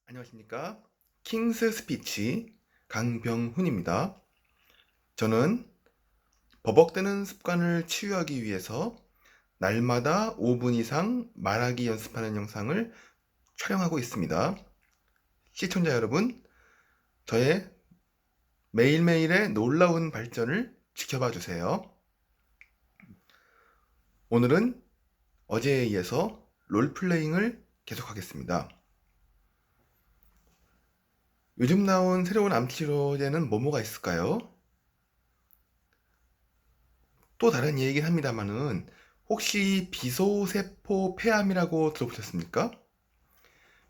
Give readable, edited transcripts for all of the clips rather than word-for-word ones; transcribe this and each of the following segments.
안녕하십니까? 킹스 스피치 강병훈입니다. 저는 버벅대는 습관을 치유하기 위해서 날마다 5분 이상 말하기 연습하는 영상을 촬영하고 있습니다. 시청자 여러분, 저의 매일매일의 놀라운 발전을 지켜봐 주세요. 오늘은 어제에 이어서 롤플레잉을 계속하겠습니다. 요즘 나온 새로운 암치료제는 뭐가 있을까요? 또 다른 얘기긴 합니다만은 혹시 비소세포 폐암이라고 들어보셨습니까?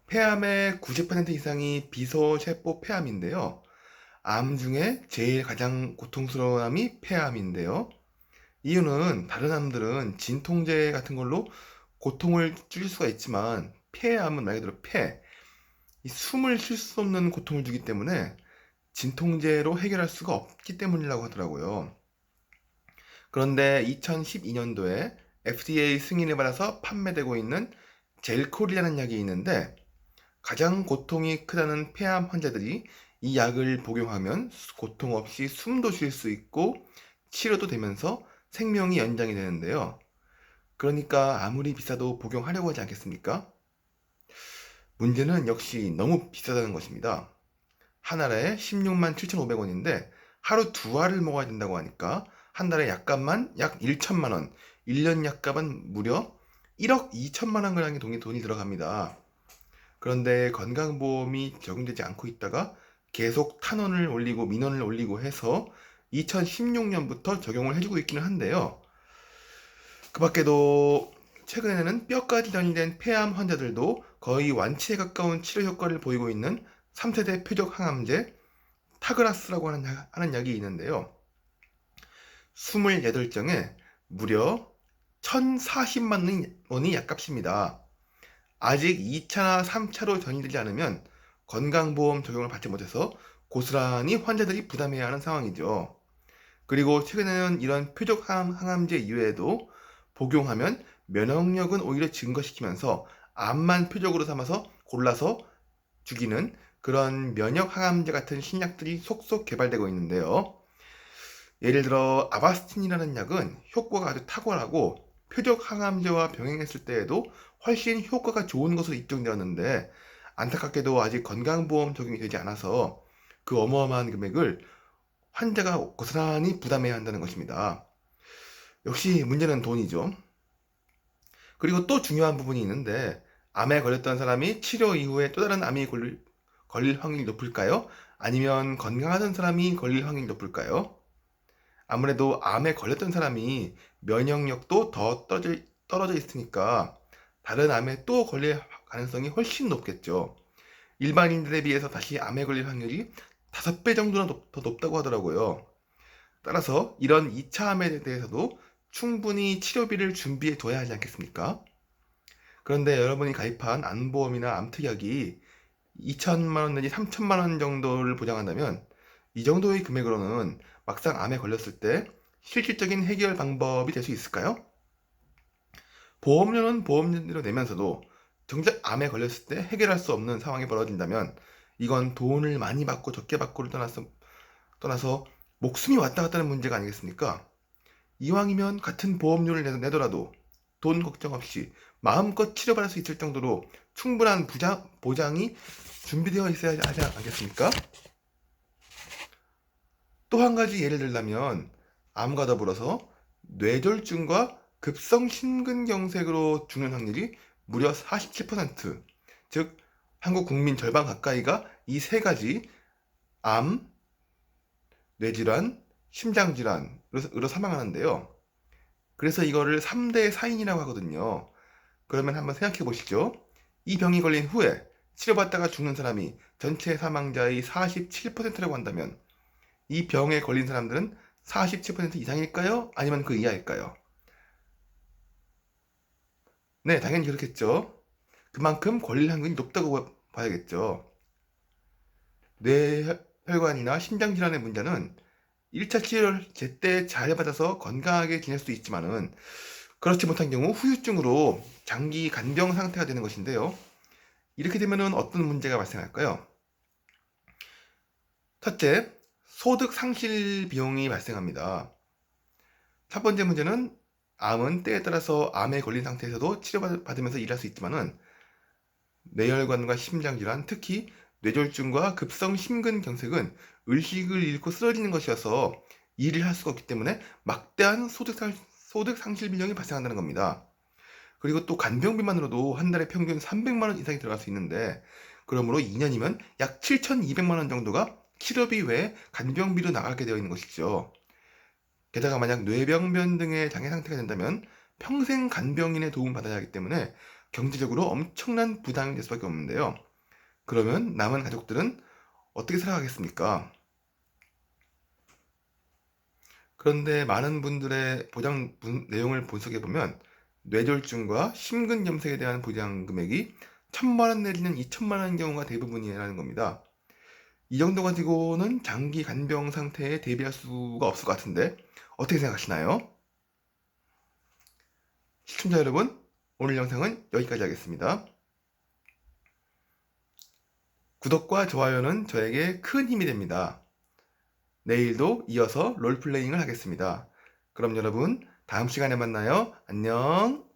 폐암의 90% 이상이 비소세포 폐암인데요. 암 중에 제일 가장 고통스러운 암이 폐암인데요. 이유는 다른 암들은 진통제 같은 걸로 고통을 줄일 수가 있지만 폐암은 말 그대로 이 숨을 쉴 수 없는 고통을 주기 때문에 진통제로 해결할 수가 없기 때문이라고 하더라고요. 그런데 2012년도에 FDA 승인을 받아서 판매되고 있는 젤콜이라는 약이 있는데 가장 고통이 크다는 폐암 환자들이 이 약을 복용하면 고통 없이 숨도 쉴 수 있고 치료도 되면서 생명이 연장이 되는데요. 그러니까 아무리 비싸도 복용하려고 하지 않겠습니까? 문제는 역시 너무 비싸다는 것입니다. 한 알에 16만 7,500원인데 하루 두 알을 먹어야 된다고 하니까 한 달에 약값만 약 1천만 원, 1년 약값은 무려 1억 2천만 원 가량의 돈이 들어갑니다. 그런데 건강보험이 적용되지 않고 있다가 계속 탄원을 올리고 민원을 올리고 해서 2016년부터 적용을 해주고 있기는 한데요. 그 밖에도 최근에는 뼈까지 전이된 폐암 환자들도 거의 완치에 가까운 치료 효과를 보이고 있는 3세대 표적 항암제 타그라스라고 하는 약이 있는데요. 28장에 무려 1,040만 원이 약값입니다. 아직 2차나 3차로 전이되지 않으면 건강보험 적용을 받지 못해서 고스란히 환자들이 부담해야 하는 상황이죠. 그리고 최근에는 이런 표적 항암제 이외에도 복용하면 면역력은 오히려 증가시키면서 암만 표적으로 삼아서 골라서 죽이는 그런 면역 항암제 같은 신약들이 속속 개발되고 있는데요. 예를 들어 아바스틴이라는 약은 효과가 아주 탁월하고 표적 항암제와 병행했을 때에도 훨씬 효과가 좋은 것으로 입증되었는데 안타깝게도 아직 건강보험 적용이 되지 않아서 그 어마어마한 금액을 환자가 고스란히 부담해야 한다는 것입니다. 역시 문제는 돈이죠. 그리고 또 중요한 부분이 있는데 암에 걸렸던 사람이 치료 이후에 또 다른 암이 걸릴 확률이 높을까요? 아니면 건강하던 사람이 걸릴 확률이 높을까요? 아무래도 암에 걸렸던 사람이 면역력도 더 떨어져 있으니까 다른 암에 또 걸릴 가능성이 훨씬 높겠죠. 일반인들에 비해서 다시 암에 걸릴 확률이 5배 정도나 더 높다고 하더라고요. 따라서 이런 2차 암에 대해서도 충분히 치료비를 준비해 둬야 하지 않겠습니까? 그런데 여러분이 가입한 암보험이나 암특약이 2천만 원 내지 3천만 원 정도를 보장한다면 이 정도의 금액으로는 막상 암에 걸렸을 때 실질적인 해결 방법이 될 수 있을까요? 보험료는 보험료로 내면서도 정작 암에 걸렸을 때 해결할 수 없는 상황이 벌어진다면 이건 돈을 많이 받고 적게 받고를 떠나서 목숨이 왔다 갔다 하는 문제가 아니겠습니까? 이왕이면 같은 보험료를 내더라도 돈 걱정 없이 마음껏 치료받을 수 있을 정도로 충분한 보장이 준비되어 있어야 하지 않겠습니까? 또 한 가지 예를 들자면 암과 더불어서 뇌졸중과 급성 심근경색으로 죽는 확률이 무려 47%, 즉 한국 국민 절반 가까이가 이 세 가지 암, 뇌질환, 심장질환으로 사망하는데요. 그래서 이거를 3대 사인이라고 하거든요. 그러면 한번 생각해 보시죠. 이 병이 걸린 후에 치료받다가 죽는 사람이 전체 사망자의 47%라고 한다면 이 병에 걸린 사람들은 47% 이상일까요? 아니면 그 이하일까요? 네, 당연히 그렇겠죠. 그만큼 걸릴 확률이 높다고 봐야겠죠. 뇌혈관이나 심장질환의 문제는 1차 치료를 제때 잘 받아서 건강하게 지낼 수 있지만은 그렇지 못한 경우 후유증으로 장기 간병 상태가 되는 것인데요. 이렇게 되면 어떤 문제가 발생할까요? 첫째, 소득 상실 비용이 발생합니다. 첫 번째 문제는 암은 때에 따라서 암에 걸린 상태에서도 치료받으면서 일할 수 있지만은 뇌혈관과 심장질환, 특히 뇌졸중과 급성 심근경색은 의식을 잃고 쓰러지는 것이어서 일을 할 수가 없기 때문에 막대한 소득 상실 비용이 발생한다는 겁니다. 그리고 또 간병비만으로도 한 달에 평균 300만 원 이상이 들어갈 수 있는데, 그러므로 2년이면 약 7,200만 원 정도가 치료비 외에 간병비로 나가게 되어 있는 것이죠. 게다가 만약 뇌병변 등의 장애 상태가 된다면 평생 간병인의 도움을 받아야 하기 때문에 경제적으로 엄청난 부담이 될 수밖에 없는데요. 그러면 남은 가족들은 어떻게 살아가겠습니까? 그런데 많은 분들의 보장 내용을 분석해 보면 뇌졸중과 심근염색에 대한 보장 금액이 1,000만 원 내지는 2천만 원인 경우가 대부분이라는 겁니다. 이 정도 가지고는 장기 간병 상태에 대비할 수가 없을 것 같은데 어떻게 생각하시나요? 시청자 여러분, 오늘 영상은 여기까지 하겠습니다. 구독과 좋아요는 저에게 큰 힘이 됩니다. 내일도 이어서 롤플레잉을 하겠습니다. 그럼 여러분, 다음 시간에 만나요. 안녕.